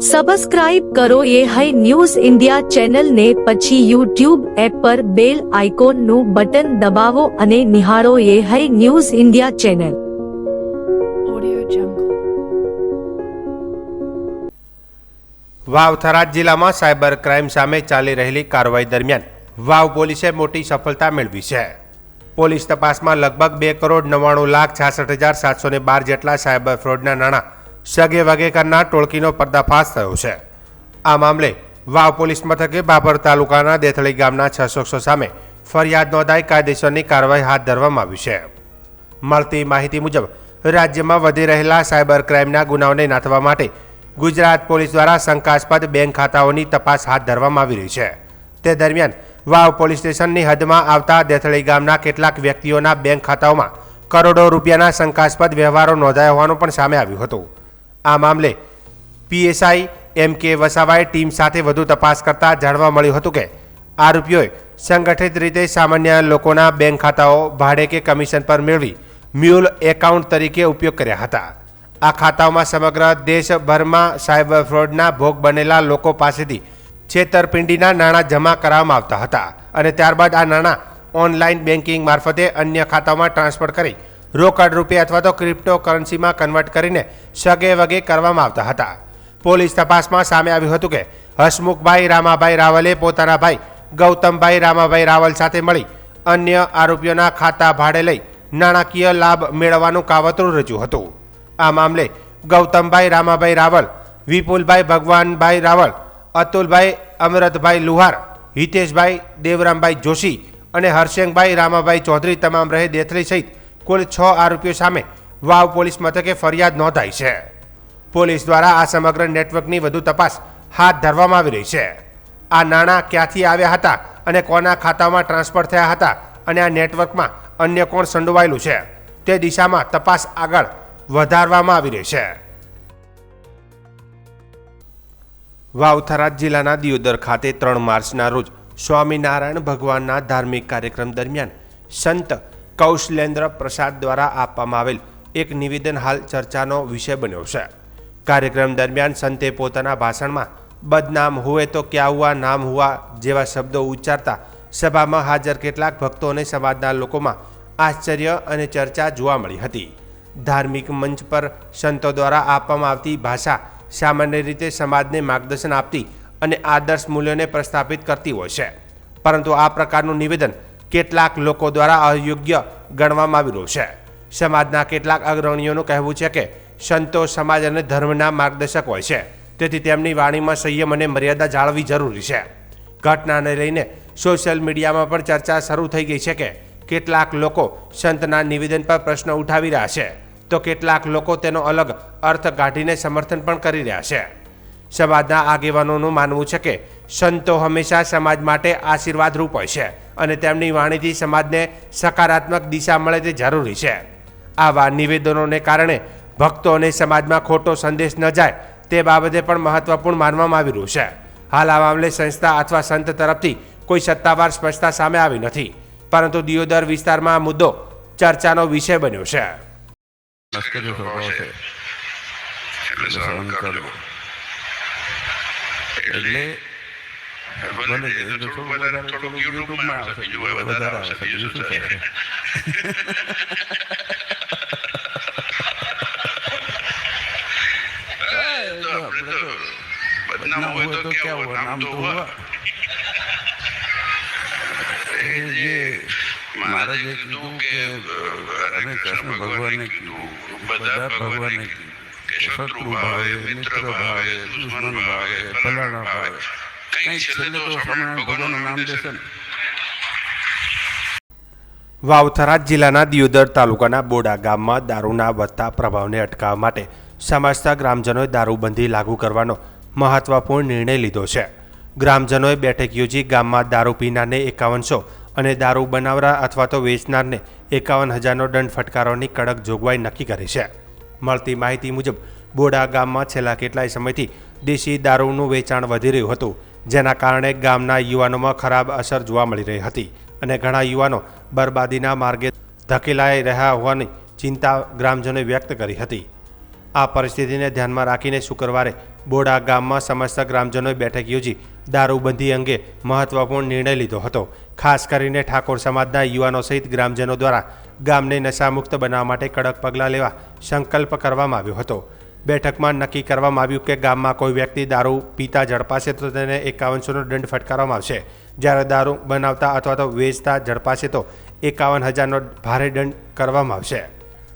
Subscribe કરો એ હૈ news India ચેનલને, પછી યુટ્યુબ એપ પર બેલ આઇકોનનું બટન દબાવો અને નિહાળો એ હૈ news India channel. Vav Tharad જિલ્લામાં સાયબર ક્રાઇમ સામે ચાલી રહેલી કાર્યવાહી દરમિયાન વાવ પોલીસે મોટી સફળતા મેળવી છે. પોલીસ તપાસમાં લગભગ 2,99,66,712 જેટલા સાયબર ફ્રોડના નાણાં સગે વગે કરનાર ટોળકીનો પર્દાફાશ થયો છે. આ મામલે વાવ પોલીસ મથકે બાબર તાલુકાના દેથળી ગામના 6 શખ્સો સામે ફરિયાદ નોંધાઈ કાયદેસરની કાર્યવાહી હાથ ધરવામાં આવી છે. મળતી માહિતી મુજબ રાજ્યમાં વધી રહેલા સાયબર ક્રાઇમના ગુનાઓને નાથવા માટે ગુજરાત પોલીસ દ્વારા શંકાસ્પદ બેંક ખાતાઓની તપાસ હાથ ધરવામાં આવી રહી છે. તે દરમિયાન વાવ પોલીસ સ્ટેશનની હદમાં આવતા દેથળી ગામના કેટલાક વ્યક્તિઓના બેંક ખાતાઓમાં કરોડો રૂપિયાના શંકાસ્પદ વ્યવહારો નોંધાયા હોવાનું પણ સામે આવ્યું હતું. આ મામલે પીએસઆઈ MK વસાવાએ ટીમ સાથે વધુ તપાસ કરતા જાણવા મળ્યું હતું કે આરોપીઓએ સંગઠિત રીતે સામાન્ય લોકોના બેંક ખાતાઓ ભાડે કે કમિશન પર મેળવી મ્યુલ એકાઉન્ટ તરીકે ઉપયોગ કર્યા હતા. આ ખાતાઓમાં સમગ્ર દેશભરમાં સાયબર ફ્રોડના ભોગ બનેલા લોકો પાસેથી છેતરપિંડીના નાણાં જમા કરાવવામાં આવતા હતા અને ત્યારબાદ આ નાણાં ઓનલાઈન બેન્કિંગ મારફતે અન્ય ખાતાઓમાં ટ્રાન્સફર કરી રોકડ રૂપિયા અથવા તો ક્રિપ્ટો કરન્સીમાં કન્વર્ટ કરીને સગે વગે કરવામાં આવતા હતા. પોલીસ તપાસમાં સામે આવ્યું હતું કે હસમુખભાઈ રામાભાઈ રાવલે પોતાના ભાઈ ગૌતમભાઈ રામાભાઈ રાવલ સાથે મળી અન્ય આરોપીઓના ખાતા ભાડે લઈ નાણાકીય લાભ મેળવવાનું કાવતરું રચ્યું હતું. આ મામલે ગૌતમભાઈ રામાભાઈ રાવલ, વિપુલભાઈ ભગવાનભાઈ રાવલ, અતુલભાઈ અમરતભાઈ લુહાર, હિતેશભાઈ દેવરામભાઈ જોશી અને હર્ષેંગભાઈ રામાભાઈ ચૌધરી તમામ રહે દેથળી સહિત કુલ 6 આરોપીઓ સામે વાવ પોલીસ મથકે ફરિયાદ નોંધાઈ છે. પોલીસ દ્વારા આ સમગ્ર નેટવર્કની વધુ તપાસ હાથ ધરવામાં આવી રહી છે. આ નાણાં ક્યાંથી આવ્યા હતા અને કોના ખાતામાં ટ્રાન્સફર થયા હતા અને આ નેટવર્કમાં અન્ય કોણ સંડોવાયેલું છે તે દિશામાં તપાસ આગળ વધારવામાં આવી રહી છે. વાવ થરાદ જિલ્લાના દિયોદર ખાતે 3 માર્ચના રોજ સ્વામિનારાયણ ભગવાનના ધાર્મિક કાર્યક્રમ દરમિયાન સંત કૌશલેન્દ્ર પ્રસાદ દ્વારા આપવામાં આવેલ એક નિવેદન હાલ ચર્ચાનો વિષય બન્યો છે. કાર્યક્રમ દરમિયાન સંતે પોતાના ભાષણમાં બદનામ હુએ તો ક્યા હુઆ નામ હુઆ જેવા શબ્દો ઉચ્ચારતા સભામાં હાજર કેટલાક ભક્તો અને સમાજના લોકોમાં આશ્ચર્ય અને ચર્ચા જોવા મળી હતી. ધાર્મિક મંચ પર સંતો દ્વારા આપવામાં આવતી ભાષા સામાન્ય રીતે સમાજને માર્ગદર્શન આપતી અને આદર્શ મૂલ્યોને પ્રસ્થાપિત કરતી હોય છે, પરંતુ આ પ્રકારનું નિવેદન કેટલાક લોકો દ્વારા અયોગ્ય ગણવામાં આવી રહ્યું છે. સમાજના કેટલાક અગ્રણીઓનું કહેવું છે કે સંતો સમાજ અને ધર્મના માર્ગદર્શક હોય છે, તેથી તેમની વાણીમાં સંયમ અને મર્યાદા જાળવવી જરૂરી છે. ઘટનાને લઈને સોશિયલ મીડિયામાં પણ ચર્ચા શરૂ થઈ ગઈ છે કે કેટલાક લોકો સંતના નિવેદન પર પ્રશ્ન ઉઠાવી રહ્યા છે, તો કેટલાક લોકો તેનો અલગ અર્થ કાઢીને સમર્થન પણ કરી રહ્યા છે. સમાજના આગેવાનોનું માનવું છે કે સંતો હંમેશા સમાજ માટે આશીર્વાદરૂપ હોય છે અને તેમની વાણીથી સમાજને સકારાત્મક દિશા મળે તે જરૂરી છે. આવા નિવેદનોને કારણે ભક્તો અને સમાજમાં ખોટો સંદેશ ન જાય તે બાબતે પણ મહત્વપૂર્ણ માનવામાં આવી રહ્યું છે. હાલ આ મામલે સંસ્થા અથવા સંત તરફથી કોઈ સત્તાવાર સ્પષ્ટતા સામે આવી નથી, પરંતુ દિયોદર વિસ્તારમાં આ મુદ્દો ચર્ચાનો વિષય બન્યો છે. बदनाम हुए तो क्या हुआ, नाम तो हुआ. ये महाराजे કીધું કે અને કૃષ્ણ ભગવાને કીધું, બધા ભગવાને કીધું કે શત્રુ ભાવે, મિત્ર ભાવે, દુશ્મન ભાવે, ફલાણા ભાવે, કંઈ છેલ્લે તો સ્વામિનારાયણ ભગવાનનું નામ દેશે ને. વાવ થરાદ જિલ્લાના દિયોદર તાલુકાના બોડા ગામમાં દારૂના વધતા પ્રભાવને અટકાવવા માટે સમસ્ત ગ્રામજનોએ દારૂબંધી લાગુ કરવાનો મહત્વપૂર્ણ નિર્ણય લીધો છે. ગ્રામજનોએ બેઠક યોજી ગામમાં દારૂ પીનારને 5100 અને દારૂ બનાવનાર અથવા તો વેચનારને 51,000નો દંડ ફટકારવાની કડક જોગવાઈ નક્કી કરી છે. મળતી માહિતી મુજબ બોડા ગામમાં છેલ્લા કેટલાય સમયથી દેશી દારૂનું વેચાણ વધી રહ્યું હતું, જેના કારણે ગામના યુવાનોમાં ખરાબ અસર જોવા મળી રહી હતી અને ઘણા યુવાનો બરબાદીના માર્ગે ધકેલાઈ રહ્યા હોવાની ચિંતા ગ્રામજનોએ વ્યક્ત કરી હતી. આ પરિસ્થિતિને ધ્યાનમાં રાખીને શુક્રવારે બોડા ગામમાં સમસ્ત ગ્રામજનોએ બેઠક યોજી દારૂબંધી અંગે મહત્વપૂર્ણ નિર્ણય લીધો હતો. ખાસ કરીને ઠાકોર સમાજના યુવાનો સહિત ગ્રામજનો દ્વારા ગામને નશામુક્ત બનાવવા માટે કડક પગલાં લેવા સંકલ્પ કરવામાં આવ્યો હતો. બેઠકમાં નક્કી કરવામાં આવ્યું કે ગામમાં કોઈ વ્યક્તિ દારૂ પીતા ઝડપાશે તો તેને 5100નો દંડ ફટકારવામાં આવશે. જ્યારે દારૂ બનાવતા અથવા તો વેચતા ઝડપાશે તો 51,000નો ભારે દંડ કરવામાં આવશે.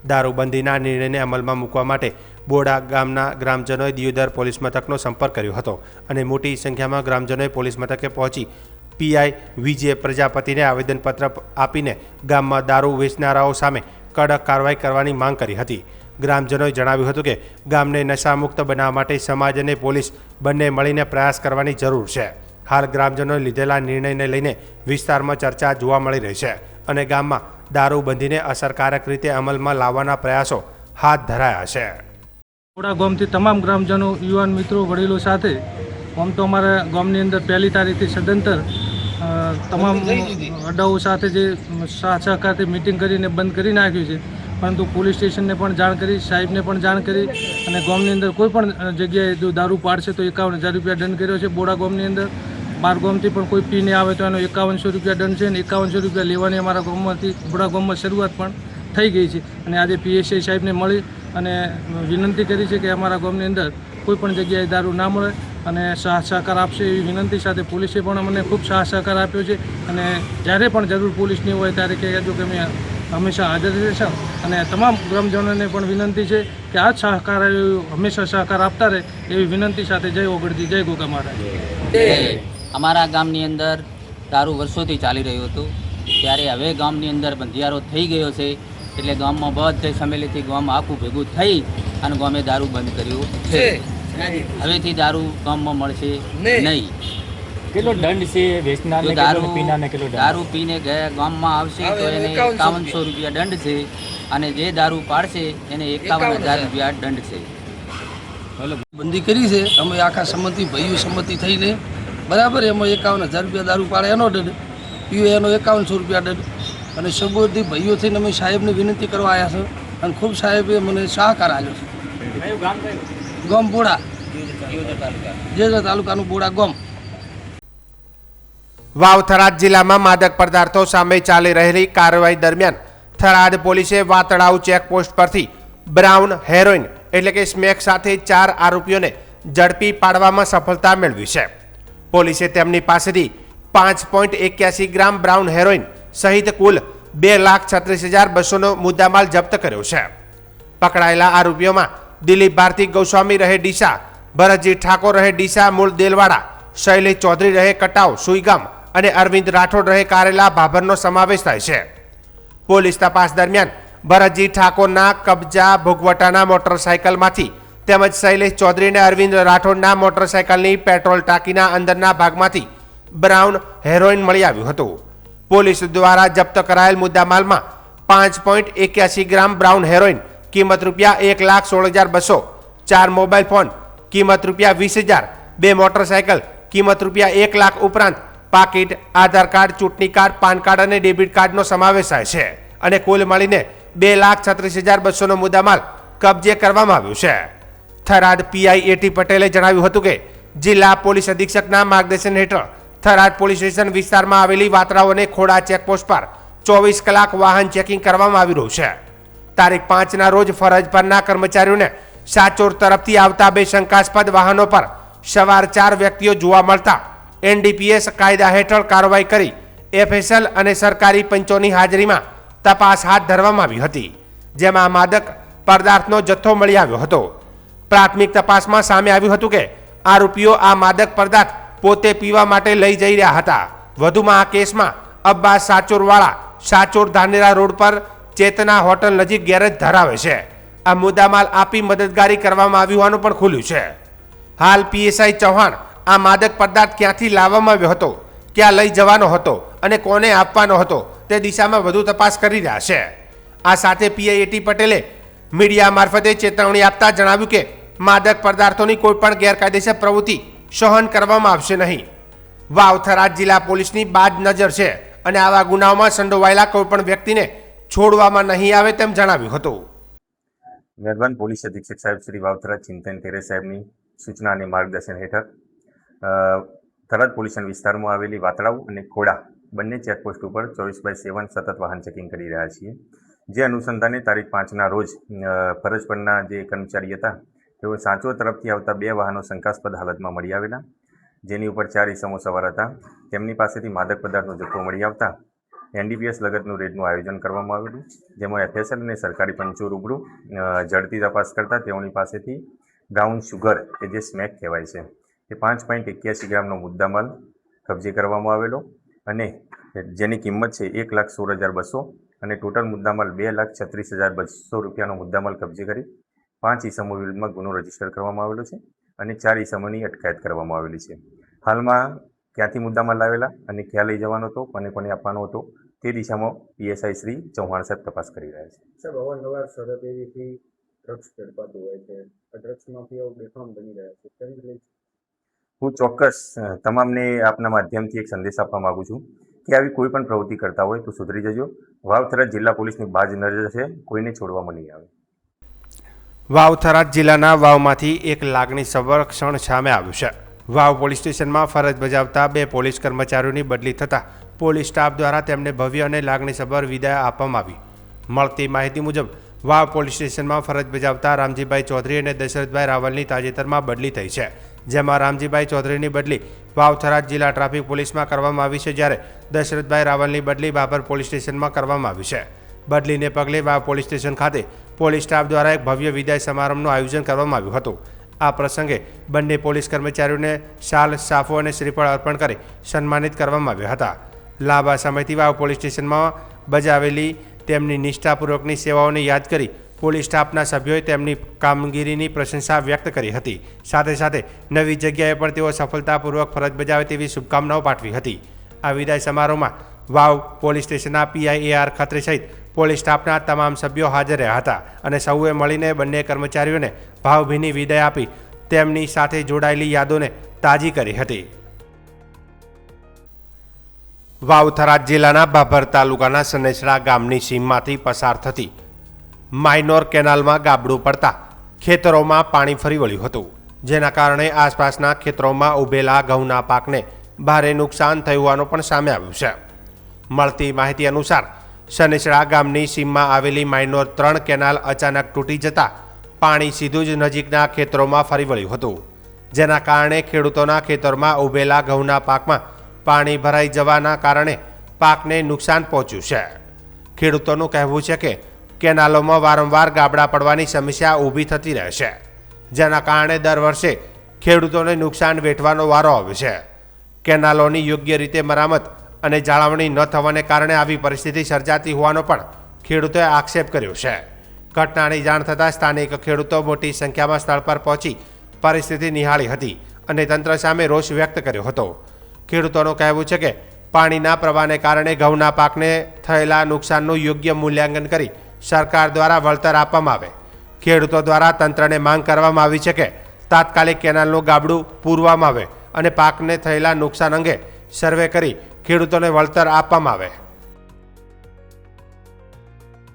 દારૂબંધીના નિર્ણયને અમલમાં મૂકવા માટે બોડા ગામના ગ્રામજનોએ દિયોદર પોલીસ મથકનો સંપર્ક કર્યો હતો અને મોટી સંખ્યામાં ગ્રામજનોએ પોલીસ મથકે પહોંચી પીઆઈ વિજય પ્રજાપતિને આવેદનપત્ર આપીને ગામમાં દારૂ વેચનારાઓ સામે કડક કાર્યવાહી કરવાની માંગ કરી હતી. ગ્રામજનોએ જણાવ્યું હતું કે ગામને નશામુક્ત બનાવવા માટે સમાજ અને પોલીસ બંને મળીને પ્રયાસ કરવાની જરૂર છે. હાલ ગ્રામજનોએ લીધેલા નિર્ણયને લઈને વિસ્તારમાં ચર્ચા જોવા મળી રહી છે અને ગામમાં દારૂબંધીને અસરકારક રીતે અમલમાં લાવવાના પ્રયાસો હાથ ધરાયા છે. બોડા ગામથી તમામ ગ્રામજનો, યુવાન મિત્રો, વડીલો સાથે આમ તો અમારા ગામની અંદર 1 તારીખથી સદંતર તમામ અડાઓ સાથે જે સાથ સહકારથી મિટિંગ કરીને બંધ કરી નાખ્યું છે. પરંતુ પોલીસ સ્ટેશનને પણ જાણ કરી, સાહેબને પણ જાણ કરી અને ગામની અંદર કોઈ પણ જગ્યાએ જો દારૂ પાડશે તો 51,000 રૂપિયા દંડ કર્યો છે. બોડા ગામની અંદર 12 ગામથી પણ કોઈ પીને આવે તો એનો 5100 રૂપિયા દંડ છે અને 5100 રૂપિયા લેવાની અમારા ગામમાંથી બોડા ગામમાં શરૂઆત પણ થઈ ગઈ છે. અને આજે પીએસઆઈ સાહેબને મળી અને વિનંતી કરી છે કે અમારા ગામની અંદર કોઈ પણ જગ્યાએ દારૂ ના મળે અને સાથ સહકાર આપશે એવી વિનંતી સાથે પોલીસે પણ અમને ખૂબ સાથ સહકાર આપ્યો છે. અને જ્યારે પણ જરૂર પોલીસની હોય ત્યારે કહેજો કે અમે હંમેશા હાજર રહેશે. અને તમામ ગ્રામજનોને પણ વિનંતી છે કે આ જ સહકાર હંમેશા સહકાર આપતા રહે એવી વિનંતી સાથે જય ઓગળતી, જય ગોગા મહારાજ. અમારા ગામની અંદર દારૂ વર્ષોથી ચાલી રહ્યું હતું, ત્યારે હવે ગામની અંદર બંધિયારો થઈ ગયો છે એટલે ગામમાં બધે ફેમિલીથી ગામ આખું ભેગું થઈ અને ગામે દારૂ બંધ કર્યું છે. હવેથી દારૂ ગામમાં મળશે નહીં. કેટલો દંડ છે વેચનારને, કેટલો પીનારને કેટલો દંડ? દારૂ પીને ગયા ગામમાં આવશે તો એને 5100 રૂપિયા દંડ છે અને જે દારૂ પાડશે એને 51,000 રૂપિયા દંડ છે. બંધી કરી છે અમે આખા સંમતિ ભાઈઓ સંમતિ થઈને બરાબર. એમાં 51,000 રૂપિયા દારૂ પાડે એનો દંડ, પીઓ એનો 5100 રૂપિયા દંડ. અને સંબોધી ભાઈઓ થઈને અમે સાહેબને વિનંતી કરવા આવ્યા છે અને ખૂબ સાહેબે મને સહકાર આપ્યો છે. ગામ બોડા, જેજર તાલુકાનું બોડા ગામ. વાવ થરાદ જિલ્લામાં માદક પદાર્થો સામે ચાલી રહેલી કાર્યવાહી દરમિયાન થરાદ પોલીસે વાતળાવ ચેકપોસ્ટ પરથી બ્રાઉન હેરોઇન એટલે કે સ્મેક સાથે 4 આરોપીઓને ઝડપી પાડવામાં સફળતા મેળવી છે. પોલીસે તેમની પાસેથી 5.81 ગ્રામ બ્રાઉન હેરોઇન સહિત કુલ 2,36,200નો મુદ્દામાલ જપ્ત કર્યો છે. પકડાયેલા આરોપીઓમાં દિલીપ ભારતી ગોસ્વામી રહે ડીસા, ભરતજી ઠાકોર રહે ડીસા મૂળ દેલવાડા, શૈલેષ ચૌધરી રહે કટાવ સુઈગામ અને અરવિંદ રાઠોડ રહે કારેલા ભાભરનો સમાવેશ થાય છે. પોલીસ તપાસ દરમિયાન ભરતજી ઠાકોરના કબજા ભોગવટાના મોટરસાયકલમાંથી તેમજ શૈલેષ ચૌધરી અને અરવિંદ રાઠોડના મોટરસાયકલની પેટ્રોલ ટાંકીના અંદરના ભાગમાંથી બ્રાઉન હેરોઇન મળી આવ્યું હતું. પોલીસ દ્વારા જપ્ત કરાયેલ મુદ્દામાલમાં 5.81 ગ્રામ બ્રાઉન હેરોઇન કિંમત ₹1,16,200, 4 મોબાઈલ ફોન કિંમત ₹20,000, 2 મોટરસાયકલ કિંમત ₹1 લાખ ઉપરાંત પાકીટ, આધાર કાર્ડ, ચૂંટણી કાર્ડ, પાન કાર્ડ અને ડેબિટ કાર્ડનો સમાવેશ થાય છે અને કુલ મળીને 2,36,200નો મુદ્દામાલ કબજે કરવામાં આવ્યો છે. થરાદ પીઆઈ એટી પટેલે જણાવ્યું હતું કે જિલ્લા પોલીસ અધિક્ષકના માર્ગદર્શન હેઠળ થરાદ પોલીસ સ્ટેશન વિસ્તારમાં આવેલી વાતરાવ અને ખોડા ચેકપોસ્ટ પર 24 કલાક વાહન ચેકિંગ કરવામાં આવી રહ્યું છે. તારીખ 5ના રોજ ફરજ પરના કર્મચારીઓને સાચોર તરફથી આવતા 2 શંકાસ્પદ વાહનો પર સવાર 4 વ્યક્તિઓ જોવા મળતા એનડીપીએસ કાયદા હેઠળ કાર્યવાહી કરી એફએસએલ અને સરકારી પંચોની હાજરીમાં તપાસ હાથ ધરવામાં આવી હતી, જેમાં માદક પદાર્થનો જથ્થો મળી આવ્યો હતો. પ્રાથમિક તપાસમાં સામે આવ્યું હતું કે આરોપીઓ આ માદક પદાર્થ પોતે પીવા માટે લઈ જઈ રહ્યા હતા. વધુમાં આ કેસમાં અબ્બાસ સાચોરવાળા સાચોર ધાનેરા રોડ પર ચેતના હોટલ નજીક ગેરેજ ધરાવે છે. આ મુદ્દામાલ આપી મદદગારી કરવામાં આવી હોવાનું પણ ખુલ્યું છે. હાલ પીએસઆઈ ચૌહાણ આ માદક પદાર્થ ક્યાંથી લાવવામાં આવ્યો હતો, ક્યાં લઈ જવાનો હતો અને કોને આપવાનો હતો તે દિશામાં વધુ તપાસ કરી રહ્યા છે. આ સાથે પીઆઈ એટી પટેલે મીડિયા મારફતે ચેતવણી આપતા જણાવ્યું કે માદક પદાર્થોની કોઈ પણ ગેરકાયદેસર પ્રવૃત્તિ સહન કરવામાં આવશે નહીં. વાવ થરાદ જિલ્લા પોલીસની બાજ નજર છે અને આવા ગુનાઓમાં સંડોવાયેલા કોઈ પણ વ્યક્તિને છોડવામાં નહીં આવે તેમ જણાવ્યું હતું. મહેરબાન પોલીસ અધિક્ષક સાહેબ શ્રી વાવ થરાદ ચિંતન ટેરે સાહેબની સૂચના અને માર્ગદર્શન હેઠળ થરાદ પોલીસ વિસ્તારમાં આવેલી વાતળાવ અને ખોડા બંને ચેકપોસ્ટ ઉપર 24/7 સતત વાહન ચેકિંગ કરી રહ્યા છીએ. જે અનુસંધાને તારીખ 5ના રોજ ફરજ પરના જે કર્મચારી હતા તેઓ સાંચોર તરફથી આવતા 2 વાહનો શંકાસ્પદ હાલતમાં મળી આવેલા, જેની ઉપર 4 ઇસમો સવાર હતા. તેમની પાસેથી માદક પદાર્થનો જથ્થો મળી આવતા NDPS લગતનું રેડનું આયોજન કરવામાં આવેલું, જેમાં FSL અને સરકારી પંચો રૂબરૂ ઝડપી તપાસ કરતા તેઓની પાસેથી બ્રાઉન શુગર કે જે સ્મેક કહેવાય છે તે 5.81 ગ્રામનો મુદ્દામાલ કબજે કરવામાં આવેલો અને જેની કિંમત છે 1,16,200 અને ટોટલ મુદ્દામાલ 2,36,200 રૂપિયાનો મુદ્દામાલ કબજે કરી 5 ઇસમો વિરુદ્ધમાં ગુનો રજીસ્ટર કરવામાં આવેલો છે અને 4 ઇસમોની અટકાયત કરવામાં આવેલી છે. હાલમાં ક્યાંથી મુદ્દામાલ લાવેલા અને ક્યાં લઈ જવાનો હતો અને કોને આપવાનો હતો તે દિશામાં PSI શ્રી ચૌહાણ સાહેબ તપાસ કરી રહ્યા છે. સાહેબ, અવારનવાર સરહદ એરીથી ડ્રગ્સ ઝડપાતું હોય છે, આ ડ્રગ્સ માફિયાઓ બેફામ બની રહ્યા છે, કેમ કે હું ચોક્કસ તમામને આપના માધ્યમથી એક સંદેશ આપવા માગું છું કે આવી કોઈ પણ પ્રવૃત્તિ કરતા હોય તો સુધરી જજો. વાવ થરાદ જિલ્લા પોલીસની બાજ નજર છે, કોઈને છોડવામાં નહીં આવે. વાવ થરાદ જિલ્લાના વાવમાંથી એક લાગણીસભર ક્ષણ સામે આવ્યું છે. વાવ પોલીસ સ્ટેશનમાં ફરજ બજાવતા 2 પોલીસ કર્મચારીઓની બદલી થતાં પોલીસ સ્ટાફ દ્વારા તેમને ભવ્ય અને લાગણીસભર વિદાય આપવામાં આવી. મળતી માહિતી મુજબ વાવ પોલીસ સ્ટેશનમાં ફરજ બજાવતા રામજીભાઈ ચૌધરી અને દશરથભાઈ રાવલની તાજેતરમાં બદલી થઈ છે, જેમાં રામજીભાઈ ચૌધરીની બદલી વાવ થરાદ જિલ્લા ટ્રાફિક પોલીસમાં કરવામાં આવી છે, જ્યારે દશરથભાઈ રાવલની બદલી બાબર પોલીસ સ્ટેશનમાં કરવામાં આવી છે. બદલીને પગલે વાવ પોલીસ સ્ટેશન ખાતે પોલીસ સ્ટાફ દ્વારા એક ભવ્ય વિદાય સમારંભનું આયોજન કરવામાં આવ્યું હતું. આ પ્રસંગે બંને પોલીસ કર્મચારીઓને શાલ, સાફો અને શ્રીફળ અર્પણ કરી સન્માનિત કરવામાં આવ્યા હતા. લાંબા સમયથી વાવ પોલીસ સ્ટેશનમાં બજાવેલી તેમની નિષ્ઠાપૂર્વકની સેવાઓને યાદ કરી પોલીસ સ્ટાફના સભ્યોએ તેમની કામગીરીની પ્રશંસા વ્યક્ત કરી હતી. સાથે સાથે નવી જગ્યાએ પણ તેઓ સફળતાપૂર્વક ફરજ બજાવે તેવી શુભકામનાઓ પાઠવી હતી. આ વિદાય સમારોહમાં વાવ પોલીસ સ્ટેશનના PI AR ખત્રી સહિત પોલીસ સ્ટાફના તમામ સભ્યો હાજર રહ્યા હતા અને સૌએ મળીને બંને કર્મચારીઓને ભાવભીની વિદાય આપી તેમની સાથે જોડાયેલી યાદોને તાજી કરી હતી. વાવ થરાદ જિલ્લાના બાબર તાલુકાના સનેસરા ગામની સીમમાંથી પસાર થતી માઇનોર કેનાલમાં ગાબડું પડતા ખેતરોમાં પાણી ફરી વળ્યું હતું, જેના કારણે આસપાસના ખેતરોમાં ઉભેલા ઘઉંના પાકને ભારે નુકસાન થયું હોવાનું પણ સામે આવ્યું છે. મળતી માહિતી અનુસાર સનેસરા ગામની સીમમાં આવેલી માઇનોર 3 કેનાલ અચાનક તૂટી જતા પાણી સીધું જ નજીકના ખેતરોમાં ફરી વળ્યું હતું, જેના કારણે ખેડૂતોના ખેતરમાં ઉભેલા ઘઉંના પાકમાં પાણી ભરાઈ જવાના કારણે પાકને નુકસાન પહોંચ્યું છે. ખેડૂતોનું કહેવું છે કે કેનાલોમાં વારંવાર ગાબડા પડવાની સમસ્યા ઊભી થતી રહે છે, જેના કારણે દર વર્ષે ખેડૂતોને નુકસાન વેઠવાનો વારો આવે છે. કેનાલોની યોગ્ય રીતે મરામત અને જાળવણી ન થવાને કારણે આવી પરિસ્થિતિ સર્જાતી હોવાનો પણ ખેડૂતોએ આક્ષેપ કર્યો છે. ઘટનાની જાણ થતાં સ્થાનિક ખેડૂતો મોટી સંખ્યામાં સ્થળ પર પહોંચી પરિસ્થિતિ નિહાળી હતી અને તંત્ર સામે રોષ વ્યક્ત કર્યો હતો. ખેડૂતોનું કહેવું છે કે પાણીના પ્રવાહને કારણે ઘઉંના પાકને થયેલા નુકસાનનું યોગ્ય મૂલ્યાંકન કરી સરકાર દ્વારા વળતર આપવામાં આવે. ખેડૂતો દ્વારા તંત્રને માંગ કરવામાં આવી છે કે તાત્કાલિક કેનાલનું ગાબડું પૂરવામાં આવે અને પાકને થયેલા નુકસાન અંગે સર્વે કરી ખેડૂતોને વળતર આપવામાં આવે.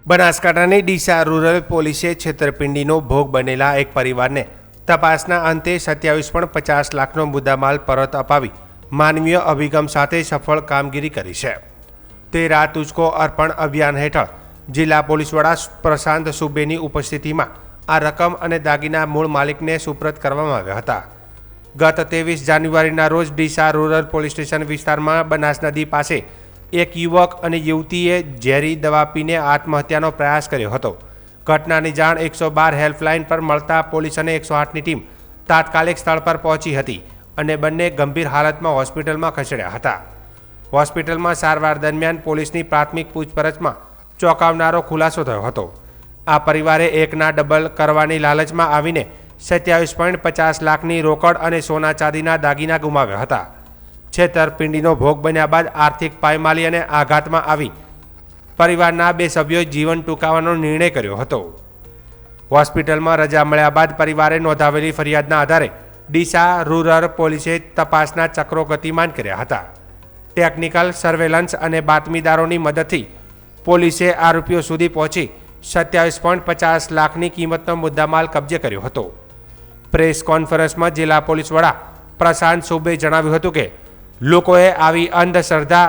બનાસકાંઠાની ડીસા રૂરલ પોલીસે છેતરપિંડીનો ભોગ બનેલા એક પરિવારને તપાસના અંતે 27.50 લાખનો મુદ્દામાલ પરત અપાવી માનવીય અભિગમ સાથે સફળ કામગીરી કરી છે. તેરા તુજકો અર્પણ અભિયાન હેઠળ જિલ્લા પોલીસ વડા પ્રશાંત સુબેની ઉપસ્થિતિમાં આ રકમ અને દાગીના મૂળ માલિકને સુપ્રત કરવામાં આવ્યા હતા. ગત 23 જાન્યુઆરીના રોજ ડીસા રૂરલ પોલીસ સ્ટેશન વિસ્તારમાં બનાસ નદી પાસે એક યુવક અને યુવતીએ ઝેરી દવા પીને આત્મહત્યાનો પ્રયાસ કર્યો હતો. ઘટનાની જાણ 112 હેલ્પલાઇન પર મળતા પોલીસ અને 108ની ટીમ તાત્કાલિક સ્થળ પર પહોંચી હતી અને બંને ગંભીર હાલતમાં હોસ્પિટલમાં ખસેડ્યા હતા. હોસ્પિટલમાં સારવાર દરમિયાન પોલીસની પ્રાથમિક પૂછપરછમાં ચોંકાવનારો ખુલાસો થયો હતો. આ પરિવારે એકના ડબલ કરવાની લાલચમાં આવીને 27.50 લાખની રોકડ અને સોના ચાંદીના દાગીના ગુમાવ્યા હતા. છેતરપિંડીનો ભોગ બન્યા બાદ આર્થિક પાયમાલી અને આઘાતમાં આવી પરિવારના 2 સભ્યોએ જીવન ટૂંકાવવાનો નિર્ણય કર્યો હતો. હોસ્પિટલમાં રજા મળ્યા બાદ પરિવારે નોંધાવેલી ફરિયાદના આધારે ડીસા રૂરલ પોલીસે તપાસના ચક્રો ગતિમાન કર્યા હતા. ટેકનિકલ સર્વેલન્સ અને બાતમીદારોની મદદથી પોલીસે આરોપીઓ સુધી પહોંચી 27.50 લાખની કિંમતનો મુદ્દામાલ કબજે કર્યો હતો. પ્રેસ કોન્ફરન્સમાં જિલ્લા પોલીસ વડા પ્રશાંત સુબે જણાવ્યું હતું કે લોકોએ આવી અંધશ્રદ્ધા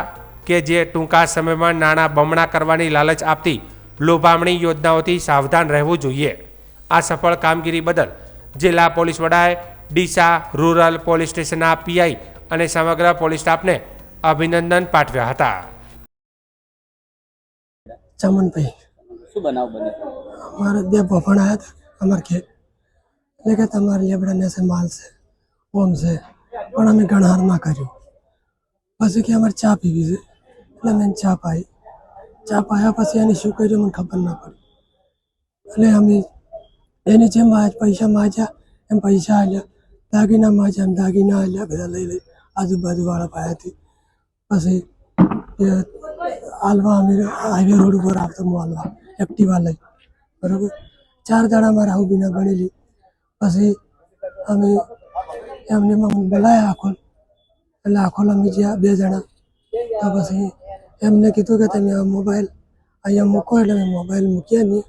કે જે ટૂંકા સમયમાં નાણાં બમણા કરવાની લાલચ આપતી લોભામણી યોજનાઓથી સાવધાન રહેવું જોઈએ. આ સફળ કામગીરી બદલ જિલ્લા પોલીસ વડાએ ડીસા રૂરલ પોલીસ સ્ટેશનના પીઆઈ અને સમગ્ર પોલીસ સ્ટાફને અભિનંદન પાઠવ્યા હતા. ચમનભાઈ શું બનાવ બને? અમારે બે ભફણ આવ્યા હતા અમારે ઘેર, એટલે કે તમારે લેબડાને છે માલ છે ઓમ છે, પણ અમે ગણહાર ના કર્યું. પછી કે અમારે ચા પીવી છે, એટલે મેં ચા પાઈ. ચા પાયા પછી એને શું કર્યું મને ખબર ના પડી. એટલે અમે એને જેમ પૈસા માગ્યા એમ પૈસા આલ્યા, દાગીના માગ્યા એમ દાગીના આલ્યા, બધા લઈ લઈ આજુબાજુવાળા પાયાથી. પછી હાલવા અમે હાઈવે રોડ ઉપર આવતો હું હાલવા એક્ટિવા લઈ, બરાબર 4 દાડા મારા આવું બીના બનેલી. પછી અમે એમને બોલાયા આખોલ, એટલે આખોલ અમે જ્યાં 2 જણા, તો પછી એમને કીધું કે તમે આ મોબાઈલ અહીંયા મૂકો, એટલે મેં મોબાઈલ મૂક્યા નહીં.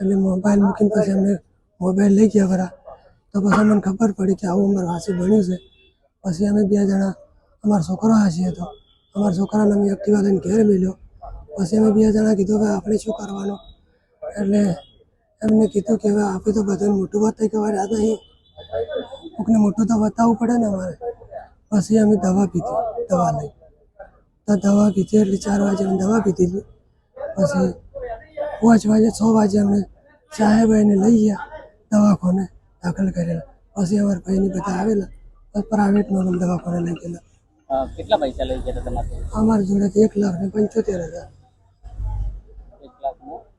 એટલે મોબાઈલ મૂકીને પછી અમને મોબાઈલ લઈ ગયા ખરા. તો પછી અમને ખબર પડી કે આવું અમારું હાંસી બન્યું છે. પછી અમે 2 જણા, અમારો છોકરો હાંસી હતો, અમારા છોકરાને અમે એક્ટિવા લઈને ઘેર મેલ્યો. પછી અમે 2 જણા કીધું કે આપણે શું કરવાનું, એટલે એમને કીધું કે હવે આપણે તો બધાને મોટું બતાવી કે યાદ નહીં, કોકને મોટું તો બતાવવું પડે ને અમારે. પછી અમે દવા પીધી, દવા લઈ તો દવા પીધી, એટલે 4 વાગે અમે દવા પીધી. પછી 5 વાગે 6 વાગે અમને સાહેબાઈને લઈ ગયા દવાખાને દાખલ કરેલા. પછી અમારા ભાઈને બધા આવેલા, પ્રાઇવેટમાં અમે દવાખાને લઈ ગયેલા. કેટલા પૈસા લઈ ગયા તમારે? અમારી જોડે 1,75,000.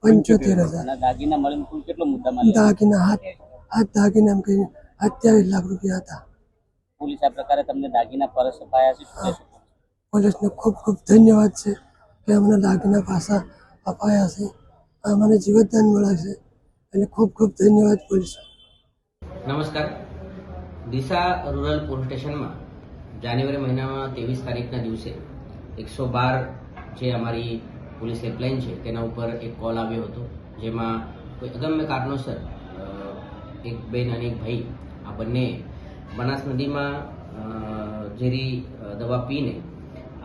1,75,000. અને દાગીના મળીને કુલ કેટલો મુદ્દામાં દાગીના હાથ દાગીના એમ કહીને 27 લાખ રૂપિયા હતા. પોલીસ આ પ્રકારે તમને દાગીના પરત અપાયા છે, શું કહેશો? પોલીસને ખૂબ ખૂબ ધન્યવાદ છે કે અમને દાગીના પાછા અપાયા છે, અમને જીવતદાન મળે છે, એટલે ખૂબ ખૂબ ધન્યવાદ પોલીસ. નમસ્કાર. ડીસા રૂરલ પોલીસ સ્ટેશનમાં જાન્યુઆરી મહિનામાં 23 તારીખના દિવસે 112 જે અમારી પોલીસ હેલ્પલાઇન છે તેના ઉપર એક કોલ આવ્યો હતો, જેમાં કોઈ અગમ્ય કારણોસર એક બેન અને એક ભાઈ આ બંને બનાસ નદીમાં ઝેરી દવા પીને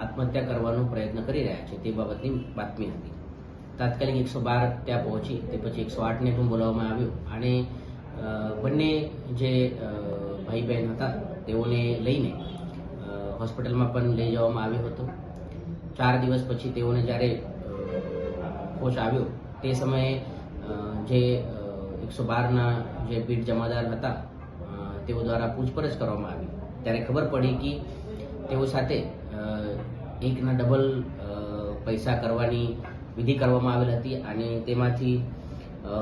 આત્મહત્યા કરવાનો પ્રયત્ન કરી રહ્યા છે તે બાબતની બાતમી હતી. તાત્કાલિક 112 ત્યાં પહોંચી, તે પછી 108ને પણ બોલાવવામાં આવ્યું અને બંને જે ભાઈ બહેન હતા તેઓને લઈને હોસ્પિટલમાં પણ લઈ જવામાં આવ્યો હતો. 4 દિવસ પછી તેઓને જ્યારે હોશ આવ્યો તે સમયે જે 112ના જે પીઠ જમાદાર હતા તેઓ દ્વારા પૂછપરછ કરવામાં આવી, ત્યારે ખબર પડી કે તેઓ સાથે એકના ડબલ પૈસા કરવાની વિધિ કરવામાં આવેલ હતી અને તેમાંથી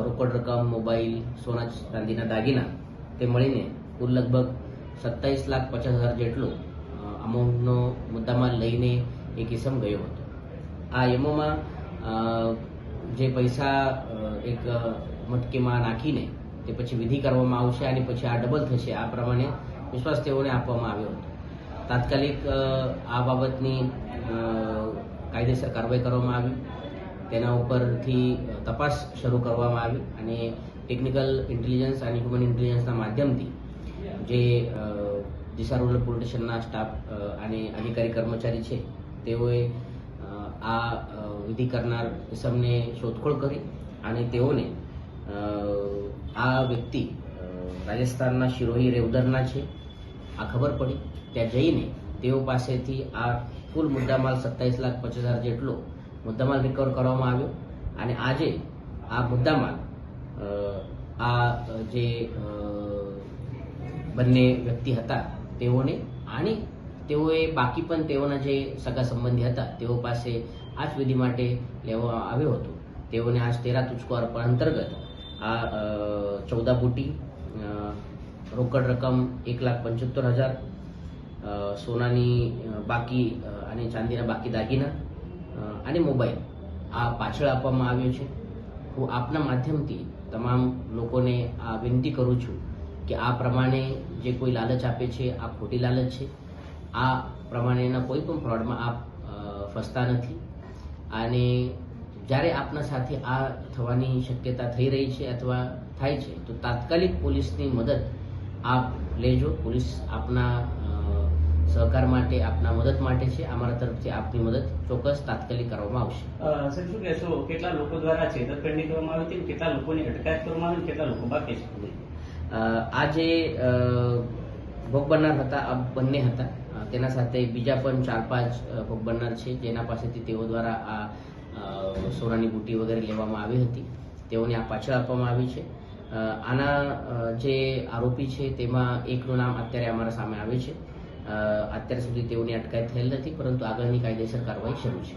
રોકડ રકમ, મોબાઈલ, સોના ચાંદીના દાગીના તે મળીને કુલ લગભગ 27,50,000 જેટલો અમાઉન્ટનો મુદ્દામાલ લઈને એક ઇસમ ગયો હતો. આ એમોમાં જે પૈસા એક મટકીમાં નાખીને તે પછી વિધિ કરવામાં આવશે અને પછી આ ડબલ થશે, આ પ્રમાણે વિશ્વાસ તેઓને આપવામાં આવ્યો હતો. તાત્કાલિક આ બાબતની કાયદેસર કાર્યવાહી કરવામાં આવી, તેના ઉપરથી તપાસ શરૂ કરવામાં આવી અને ટેકનિકલ ઇન્ટેલિજન્સ અને હ્યુમન ઇન્ટેલિજન્સના માધ્યમથી જે ડીસા રૂરલ પોલીસ સ્ટેશનના સ્ટાફ અને અધિકારી કર્મચારી છે તેઓએ આ વિધિ કરનાર ઇસમને શોધખોળ કરી અને તેઓને આ વ્યક્તિ રાજસ્થાનના શિરોહી રેવદરના છે આ ખબર પડી. ત્યાં જઈને તેઓ પાસેથી આ કુલ મુદ્દામાલ 27,50,000 જેટલો મુદ્દામાલ રિકવર કરવામાં આવ્યો અને આજે આ મુદ્દામાલ આ જે બંને વ્યક્તિ હતા તેઓને અને તેઓએ બાકી પણ તેઓના જે સગા સંબંધી હતા તેઓ પાસે આ જ વિધિ માટે લેવામાં આવ્યો હતો. તેઓને આજ 13 તુચકો અર્પણ અંતર્ગત આ 14 બુટી, રોકડ રકમ 1,75,000, સોનાની બાકી અને ચાંદીના બાકી દાગીના અને મોબાઈલ આ પાછળ આપવામાં આવ્યો છે. હું આપના માધ્યમથી તમામ લોકોને આ વિનંતી કરું છું કે આ પ્રમાણે જે કોઈ લાલચ આપે છે આ ખોટી લાલચ છે. આ પ્રમાણેના કોઈ પણ ફ્રોડમાં આપ ફસતા નથી અને જ્યારે આપના સાથે આ થવાની શક્યતા થઈ રહી છે અથવા થાય છે તો તાત્કાલિક પોલીસની મદદ આપ લેજો. પોલીસ આપના સહકાર માટે, આપના મદદ માટે છે. અમારા તરફથી આપની મદદ ચોક્કસ તાત્કાલિક કરવામાં આવશે. સર શું કહેશો, કેટલા લોકો દ્વારા છેતરપિંડી કરવામાં આવી હતી, કેટલા લોકોની અટકાયત કરવામાં આવી, કેટલા લોકો બાકી છે? આ જે ભોગ બનનાર હતા, આ બંને હતા, તેના સાથે બીજા પણ 4-5 ભોગ બનનાર છે, જેના પાસેથી તેઓ દ્વારા આ સોનાની બુટી વગેરે લેવામાં આવી હતી. તેઓને આ પાછળ આપવામાં આવી છે. આના જે આરોપી છે તેમાં એકનું નામ અત્યારે અમારા સામે આવે છે. અત્યાર સુધી તેઓની અટકાયત થયેલ નથી, પરંતુ આગળની કાયદેસર કાર્યવાહી શરૂ છે.